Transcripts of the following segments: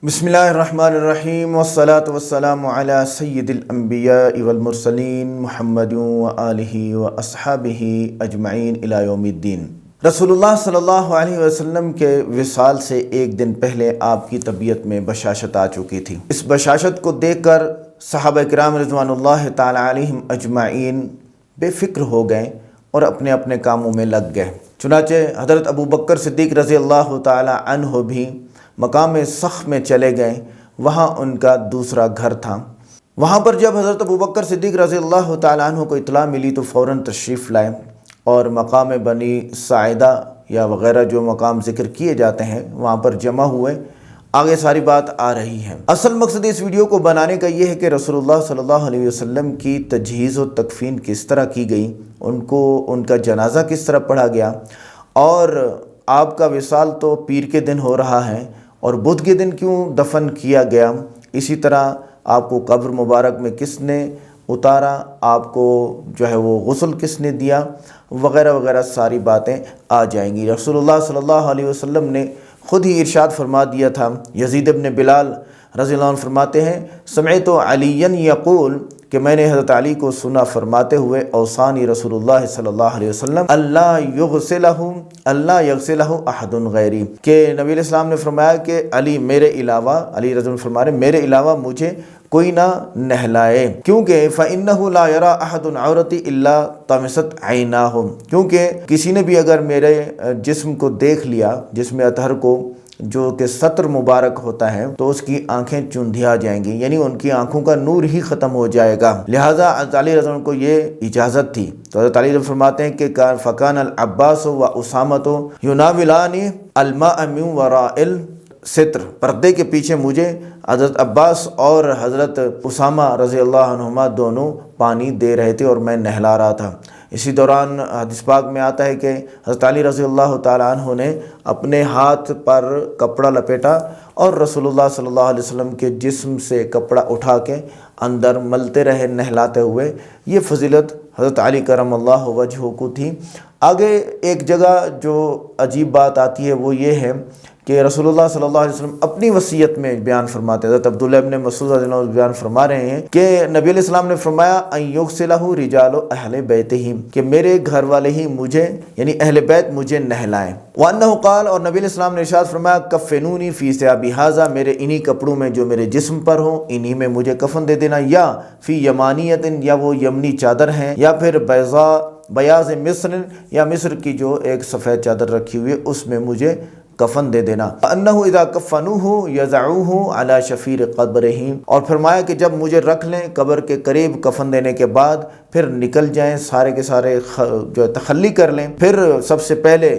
بسم اللہ الرحمن الرحیم والصلاة والسلام علی سید الانبیاء والمرسلین محمد وآلہ واصحابہ اجمعین الی یوم الدین۔ رسول اللہ صلی اللہ علیہ وسلم کے وصال سے ایک دن پہلے آپ کی طبیعت میں بشاشت آ چکی تھی۔ اس بشاشت کو دیکھ کر صحابہ کرام رضوان اللہ تعالی علیہم اجمعین بے فکر ہو گئے اور اپنے اپنے کاموں میں لگ گئے۔ چنانچہ حضرت ابو بکر صدیق رضی اللہ تعالی عنہ بھی مقام سخ میں چلے گئے۔ وہاں ان کا دوسرا گھر تھا۔ وہاں پر جب حضرت ابو بکر صدیق رضی اللہ تعالی عنہ کو اطلاع ملی تو فوراً تشریف لائے اور مقام بنی ساعدہ یا وغیرہ جو مقام ذکر کیے جاتے ہیں وہاں پر جمع ہوئے۔ آگے ساری بات آ رہی ہے۔ اصل مقصد اس ویڈیو کو بنانے کا یہ ہے کہ رسول اللہ صلی اللہ علیہ وسلم کی تجہیز و تکفین کس طرح کی گئی، ان کا جنازہ کس طرح پڑھا گیا، اور آپ کا وصال تو پیر کے دن ہو رہا ہے اور بدھ کے دن کیوں دفن کیا گیا، اسی طرح آپ کو قبر مبارک میں کس نے اتارا، آپ کو جو ہے وہ غسل کس نے دیا، وغیرہ وغیرہ ساری باتیں آ جائیں گی۔ رسول اللہ صلی اللہ علیہ وسلم نے خود ہی ارشاد فرما دیا تھا۔ یزید ابن بلال رضی اللہ عنہ فرماتے ہیں، سمعت علیٰ یقول، کہ میں نے حضرت علی کو سنا فرماتے ہوئے، اوصانی رسول اللہ صلی اللہ علیہ وسلم اللہ یغسلہ احد غیری، کہ نبی علیہ السلام نے فرمایا کہ علی میرے علاوہ، علی رضی اللہ عنہ فرما رہے میرے علاوہ مجھے کوئی نہ نہلائے، کیونکہ فَإِنَّهُ لَا يَرَى أَحَدٌ عَوْرَتِي إِلَّا طَمِسَتْ عَيْنَاهُ، کیونکہ کسی نے بھی اگر میرے جسم کو دیکھ لیا، جسم اطہر کو، جو کہ سطر مبارک ہوتا ہے، تو اس کی آنکھیں چندھیا جائیں گی، یعنی ان کی آنکھوں کا نور ہی ختم ہو جائے گا۔ لہٰذا حضرت علی رضی اللہ عنہ کو یہ اجازت تھی۔ تو حضرت علی رضی فرماتے ہیں کہ فَكَانَ الْعَبَّاسُ وَأُسَامَةُ يُنَاوِلَانِ الْمَاءَ مِن وَرَاءِ الستر، پردے کے پیچھے مجھے حضرت عباس اور حضرت اسامہ رضی اللہ عنہما دونوں پانی دے رہے تھے اور میں نہلا رہا تھا۔ اسی دوران حدیث پاک میں آتا ہے کہ حضرت علی رضی اللہ تعالی عنہ نے اپنے ہاتھ پر کپڑا لپیٹا اور رسول اللہ صلی اللہ علیہ وسلم کے جسم سے کپڑا اٹھا کے اندر ملتے رہے نہلاتے ہوئے۔ یہ فضیلت حضرت علی کرم اللہ وجہہ کو تھی۔ آگے ایک جگہ جو عجیب بات آتی ہے وہ یہ ہے کہ رسول اللہ صلی اللہ علیہ وسلم اپنی وصیت میں بیان فرماتے ہیں، حضرت عبداللہ ابن مسعود رضی اللہ عنہ بیان فرما رہے ہیں کہ نبی علیہ السلام نے فرمایا ان یغسلہ رجال اہل بیتہ، کہ میرے گھر والے ہی مجھے، یعنی اہل بیت مجھے نہلائیں۔ وانہ قال، اور نبی علیہ السلام نے ارشاد فرمایا کفنونی فی ثیابی ھذا، میرے انہی کپڑوں میں جو میرے جسم پر ہوں انہی میں مجھے کفن دے دینا، یا فی یمانیت، یا وہ یمنی چادر ہیں، یا پھر بیاض مصر، یا مصر کی جو ایک سفید چادر رکھی ہوئی ہے اس میں مجھے کفن دے دینا۔ انه اذا كفنوه يضعوه على شفير قبره، اور فرمایا کہ جب مجھے رکھ لیں قبر کے قریب کفن دینے کے بعد، پھر نکل جائیں سارے کے سارے جو تخلی کر لیں، پھر سب سے پہلے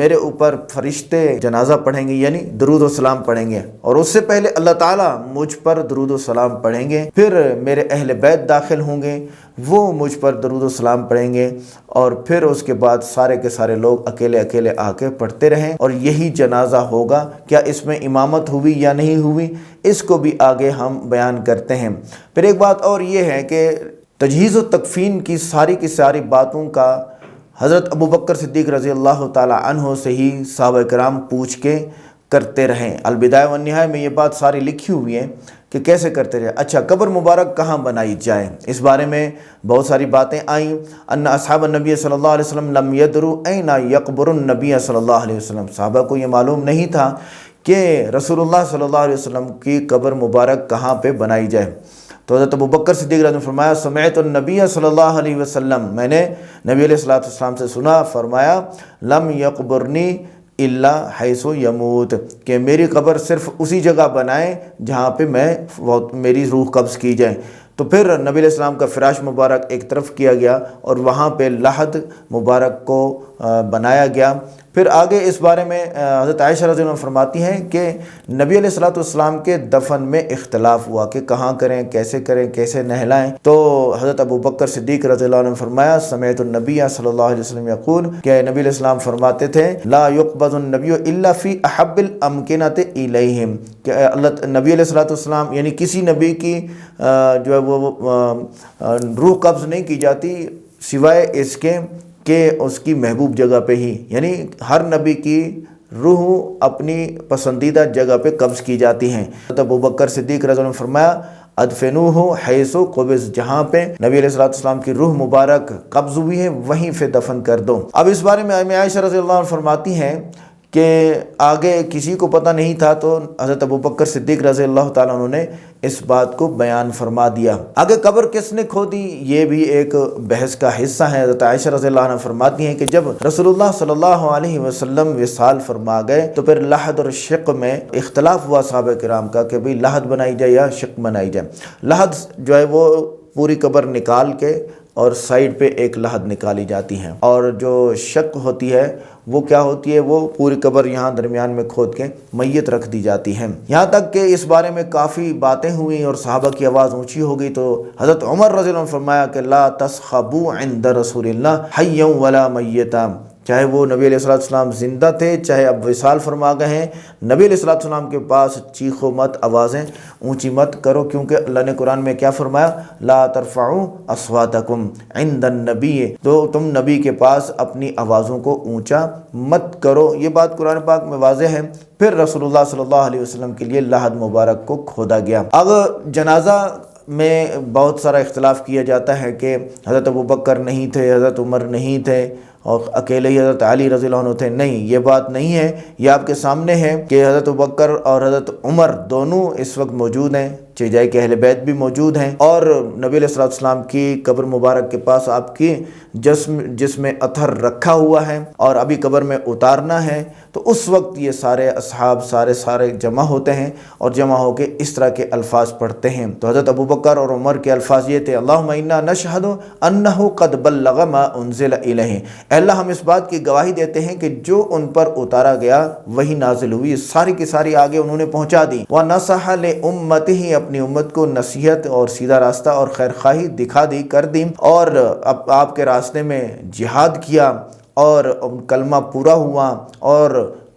میرے اوپر فرشتے جنازہ پڑھیں گے، یعنی درود و سلام پڑھیں گے، اور اس سے پہلے اللہ تعالیٰ مجھ پر درود و سلام پڑھیں گے، پھر میرے اہل بیت داخل ہوں گے، وہ مجھ پر درود و سلام پڑھیں گے، اور پھر اس کے بعد سارے کے سارے لوگ اکیلے اکیلے آ کے پڑھتے رہیں، اور یہی جنازہ ہوگا۔ کیا اس میں امامت ہوئی یا نہیں ہوئی، اس کو بھی آگے ہم بیان کرتے ہیں۔ پھر ایک بات اور یہ ہے کہ تجہیز و تکفین کی ساری باتوں کا حضرت ابو بکر صدیق رضی اللہ تعالی عنہ سے ہی صحابہ کرام پوچھ کے کرتے رہیں۔ البدایہ والنہایہ میں یہ بات ساری لکھی ہوئی ہے کہ کیسے کرتے رہے۔ اچھا، قبر مبارک کہاں بنائی جائے، اس بارے میں بہت ساری باتیں آئیں۔ ان اصحاب النبی صلی اللہ علیہ وسلم لم یدروا این یقبر النبی صلی اللہ علیہ وسلم، صحابہ کو یہ معلوم نہیں تھا کہ رسول اللہ صلی اللہ علیہ وسلم کی قبر مبارک کہاں پہ بنائی جائے۔ تو حضرت ابو بکر صدیق رضی اللہ عنہ نے فرمایا سمعت النبی صلی اللہ علیہ وسلم، میں نے نبی علیہ السلام سے سنا، فرمایا لم یقبرنی الا حیث یموت، کہ میری قبر صرف اسی جگہ بنائیں جہاں پہ میری روح قبض کی جائے۔ تو پھر نبی علیہ السلام کا فراش مبارک ایک طرف کیا گیا اور وہاں پہ لحد مبارک کو بنایا گیا۔ پھر آگے اس بارے میں حضرت عائشہ رضی اللہ عنہ فرماتی ہیں کہ نبی علیہ السلام کے دفن میں اختلاف ہوا کہ کہاں کریں، کیسے نہلائیں۔ تو حضرت ابو بکر صدیق رضی اللہ عنہ نے فرمایا سمعت النبی صلی اللہ علیہ وسلم یقول، کہ نبی علیہ السلام فرماتے تھے لا یقبض النبی الا فی احب الامکنۃ الیہم، کہ نبی علیہ السلام یعنی کسی نبی کی جو ہے وہ روح قبض نہیں کی جاتی سوائے اس کے کہ اس کی محبوب جگہ پہ ہی، یعنی ہر نبی کی روح اپنی پسندیدہ جگہ پہ قبض کی جاتی ہیں۔ حضرت ابوبکر صدیق رضی اللہ عنہ نے فرمایا ادفنوہ حیث قبض، جہاں پہ نبی علیہ السلام کی روح مبارک قبض ہوئی ہے وہیں پہ دفن کر دو۔ اب اس بارے میں امی عائشہ رضی اللہ عنہ فرماتی ہیں کہ آگے کسی کو پتہ نہیں تھا، تو حضرت ابوبکر صدیق رضی اللہ تعالیٰ عنہ نے اس بات کو بیان فرما دیا۔ آگے قبر کس نے کھودی یہ بھی ایک بحث کا حصہ ہے۔ حضرت عائشہ رضی اللہ عنہ فرماتی ہیں کہ جب رسول اللہ صلی اللہ علیہ وسلم وصال فرما گئے تو پھر لحد اور شق میں اختلاف ہوا صحابہ کرام کا کہ بھئی لحد بنائی جائے یا شق بنائی جائے۔ لحد جو ہے وہ پوری قبر نکال کے اور سائیڈ پہ ایک لحد نکالی جاتی ہیں، اور جو شق ہوتی ہے وہ کیا ہوتی ہے، وہ پوری قبر یہاں درمیان میں کھود کے میت رکھ دی جاتی ہے۔ یہاں تک کہ اس بارے میں کافی باتیں ہوئیں اور صحابہ کی آواز اونچی ہو گئی، تو حضرت عمر رضی اللہ عنہ نے فرمایا کہ لا تسخبوا عند رسول اللہ حیا ولا میتا، چاہے وہ نبی علیہ السلام زندہ تھے، چاہے اب وصال فرما گئے ہیں، نبی علیہ السلام کے پاس چیخو مت، آوازیں اونچی مت کرو، کیونکہ اللہ نے قرآن میں کیا فرمایا، لا ترفعوا اصواتکم عند النبی، تو تم نبی کے پاس اپنی آوازوں کو اونچا مت کرو۔ یہ بات قرآن پاک میں واضح ہے۔ پھر رسول اللہ صلی اللہ علیہ وسلم کے لیے لحد مبارک کو کھودا گیا۔ اب جنازہ میں بہت سارا اختلاف کیا جاتا ہے کہ حضرت ابوبکر نہیں تھے، حضرت عمر نہیں تھے، اور اکیلے ہی حضرت علی رضی اللہ عنہ تھے۔ نہیں، یہ بات نہیں ہے، یہ آپ کے سامنے ہے کہ حضرت ابوبکر اور حضرت عمر دونوں اس وقت موجود ہیں، چیجائے کے اہل بیت بھی موجود ہیں، اور نبی علیہ السلام کی قبر مبارک کے پاس آپ کی جسم اطہر رکھا ہوا ہے اور ابھی قبر میں اتارنا ہے، تو اس وقت یہ سارے اصحاب سارے جمع ہوتے ہیں اور جمع ہو کے اس طرح کے الفاظ پڑھتے ہیں۔ تو حضرت ابوبکر اور عمر کے الفاظ یہ تھے، اللہم انا نشہد انہ قد بلغ ما انزل الیہ، اے اللہ ہم اس بات کی گواہی دیتے ہیں کہ جو ان پر اتارا گیا وہی نازل ہوئی، ساری کی ساری آگے انہوں نے پہنچا دی۔ وَنَصَحَ لِأُمَّتِهِ، اپنی امت کو نصیحت اور سیدھا راستہ اور خیر خواہی دکھا دی، کر دی، اور آپ کے راستے میں جہاد کیا اور کلمہ پورا ہوا، اور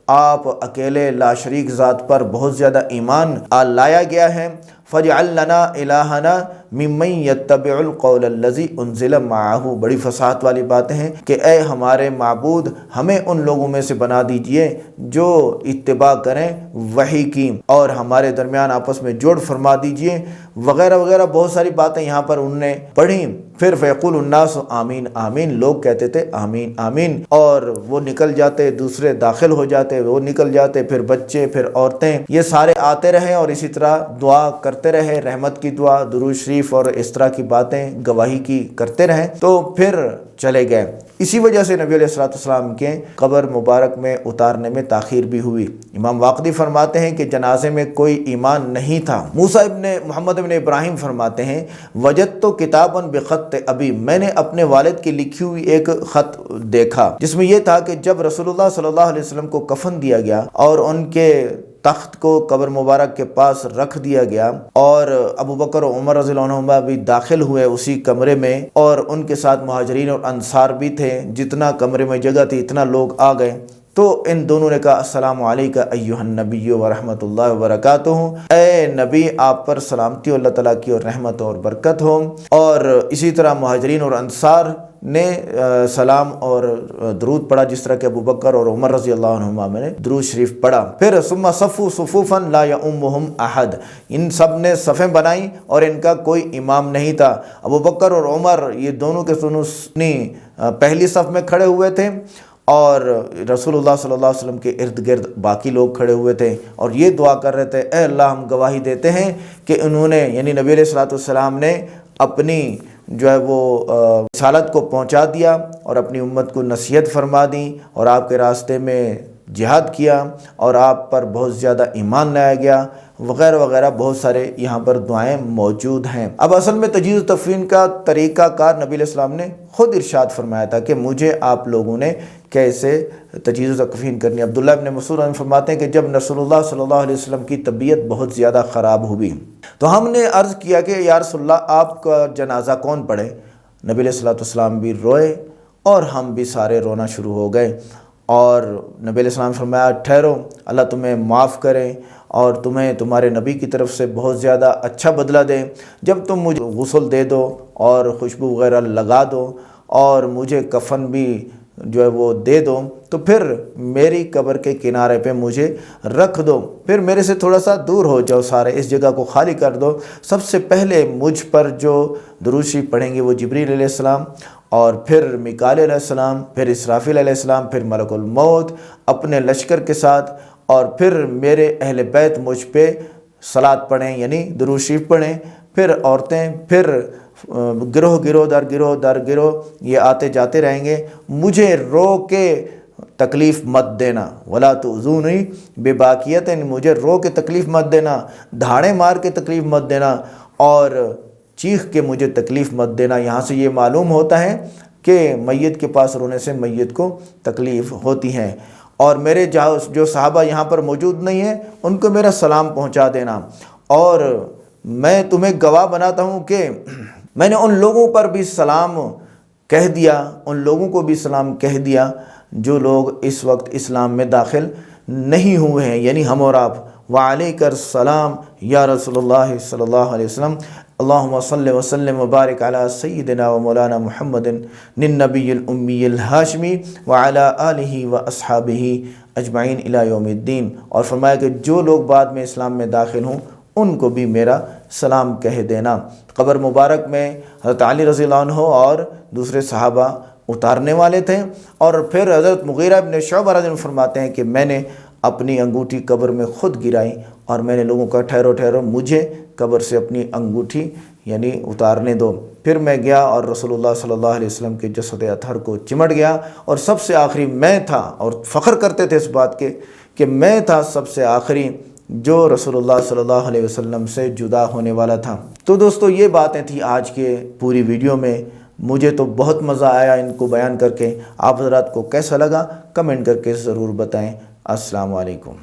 آپ اکیلے لا شریک ذات پر بہت زیادہ ایمان لایا گیا ہے۔ فَاجْعَلْ لَنَا إِلَٰهَنَا مِمَّن يَتَّبِعُ الْقَوْلَ الَّذِي أُنزِلَ مَعَهُ، بڑی فصاحت والی باتیں ہیں کہ اے ہمارے معبود ہمیں ان لوگوں میں سے بنا دیجئے جو اتباع کریں وحی کی، اور ہمارے درمیان آپس میں جوڑ فرما دیجئے، وغیرہ وغیرہ بہت ساری باتیں یہاں پر انہوں نے پڑھی۔ پھر فیقول الناس آمین آمین، لوگ کہتے تھے آمین آمین، اور وہ نکل جاتے، دوسرے داخل ہو جاتے، وہ نکل جاتے، پھر بچے، پھر عورتیں، یہ سارے آتے رہے اور اسی طرح دعا کرتے رہے، رحمت کی دعا، درود شریف اور اس طرح کی باتیں گواہی کی کرتے رہے، تو پھر چلے گئے۔ اسی وجہ سے نبی علیہ السلام کے قبر مبارک میں اتارنے میں تاخیر بھی ہوئی۔ امام واقدی فرماتے ہیں کہ جنازے میں کوئی ایمان نہیں تھا۔ موسیٰ ابن محمد ابن ابراہیم فرماتے ہیں وجدت کتابا بخط ابی، میں نے اپنے والد کی لکھی ہوئی ایک خط دیکھا جس میں یہ تھا کہ جب رسول اللہ صلی اللہ علیہ وسلم کو کفن دیا گیا اور ان کے تخت کو قبر مبارک کے پاس رکھ دیا گیا، اور ابوبکر و عمر رضی اللہ عنہما بھی داخل ہوئے اسی کمرے میں، اور ان کے ساتھ مہاجرین اور انصار بھی تھے، جتنا کمرے میں جگہ تھی اتنا لوگ آ گئے، تو ان دونوں نے کہا السلام علیکہ ایہا النبی ورحمۃ اللہ وبرکاتہ، اے نبی آپ پر سلامتی اللہ تعالیٰ کی اور رحمت اور برکت ہو، اور اسی طرح مہاجرین اور انصار نے سلام اور درود پڑھا، جس طرح کہ ابوبکر اور عمر رضی اللہ عنہما نے درود شریف پڑھا۔ پھر ثم صفوا صفوفا لا یؤمہم احد، ان سب نے صفیں بنائیں اور ان کا کوئی امام نہیں تھا۔ ابوبکر اور عمر یہ دونوں کے دونوں پہلی صف میں کھڑے ہوئے تھے، اور رسول اللہ صلی اللہ علیہ وسلم کے ارد گرد باقی لوگ کھڑے ہوئے تھے اور یہ دعا کر رہے تھے، اے اللہ ہم گواہی دیتے ہیں کہ انہوں نے، یعنی نبی علیہ السلام نے اپنی جو ہے وہ رسالت کو پہنچا دیا اور اپنی امت کو نصیحت فرما دی، اور آپ کے راستے میں جہاد کیا، اور آپ پر بہت زیادہ ایمان لایا گیا، وغیرہ وغیرہ بہت سارے یہاں پر دعائیں موجود ہیں۔ اب اصل میں تجہیز و تکفین کا طریقہ کار نبی علیہ السلام نے خود ارشاد فرمایا تھا کہ مجھے آپ لوگوں نے کیسے تجہیز و تکفین کرنی۔ عبداللہ ابن مسعود فرماتے ہیں کہ جب رسول اللہ صلی اللہ علیہ وسلم کی طبیعت بہت زیادہ خراب ہوئی تو ہم نے عرض کیا کہ یا رسول اللہ آپ کا جنازہ کون پڑھے؟ نبی علیہ السلام بھی روئے اور ہم بھی سارے رونا شروع ہو گئے، اور نبی علیہ السلام نے فرمایا ٹھہرو، اللہ تمہیں معاف کرے اور تمہیں تمہارے نبی کی طرف سے بہت زیادہ اچھا بدلہ دے، جب تم مجھے غسل دے دو اور خوشبو وغیرہ لگا دو اور مجھے کفن بھی جو ہے وہ دے دو تو پھر میری قبر کے کنارے پہ مجھے رکھ دو، پھر میرے سے تھوڑا سا دور ہو جاؤ، سارے اس جگہ کو خالی کر دو۔ سب سے پہلے مجھ پر جو درود شریف پڑھیں گے وہ جبریل علیہ السلام، اور پھر میکائیل علیہ السلام، پھر اسرافیل علیہ السلام، پھر ملک الموت اپنے لشکر کے ساتھ، اور پھر میرے اہل بیت مجھ پہ صلاۃ پڑھیں یعنی درود شریف پڑھیں، پھر عورتیں، پھر گروہ در گروہ یہ آتے جاتے رہیں گے۔ مجھے رو کے تکلیف مت دینا، ولا تؤذونی بباکیۃ، مجھے رو کے تکلیف مت دینا، دھاڑے مار کے تکلیف مت دینا، اور چیخ کے مجھے تکلیف مت دینا۔ یہاں سے یہ معلوم ہوتا ہے کہ میت کے پاس رونے سے میت کو تکلیف ہوتی ہے۔ اور میرے جو صحابہ یہاں پر موجود نہیں ہیں ان کو میرا سلام پہنچا دینا، اور میں تمہیں گواہ بناتا ہوں کہ میں نے ان لوگوں پر بھی سلام کہہ دیا، ان لوگوں کو بھی سلام کہہ دیا جو لوگ اس وقت اسلام میں داخل نہیں ہوئے ہیں، یعنی ہم اور آپ۔ وعلیک السلام یا رسول اللہ صلی اللہ علیہ وسلم، اللہم صلی وسلم وبارک علی سیدنا و مولانا محمد النبی الامی الہاشمی وعلی آلہ و اصحابہ اجمعین الی یوم الدین۔ اور فرمایا کہ جو لوگ بعد میں اسلام میں داخل ہوں ان کو بھی میرا سلام کہہ دینا۔ قبر مبارک میں حضرت علی رضی اللہ عنہ اور دوسرے صحابہ اتارنے والے تھے، اور پھر حضرت مغیرہ بن شعبہ رضی اللہ عنہ فرماتے ہیں کہ میں نے اپنی انگوٹھی قبر میں خود گرائی، اور میں نے لوگوں کا ٹھہرو مجھے قبر سے اپنی انگوٹھی یعنی اتارنے دو۔ پھر میں گیا اور رسول اللہ صلی اللہ علیہ وسلم کے جسد اطہر کو چمٹ گیا، اور سب سے آخری میں تھا، اور فخر کرتے تھے اس بات کے کہ میں تھا سب سے آخری جو رسول اللہ صلی اللہ علیہ وسلم سے جدا ہونے والا تھا۔ تو دوستو یہ باتیں تھیں آج کے پوری ویڈیو میں، مجھے تو بہت مزہ آیا ان کو بیان کر کے۔ آپ حضرات کو کیسا لگا کمنٹ کر کے ضرور بتائیں۔ السلام علیکم۔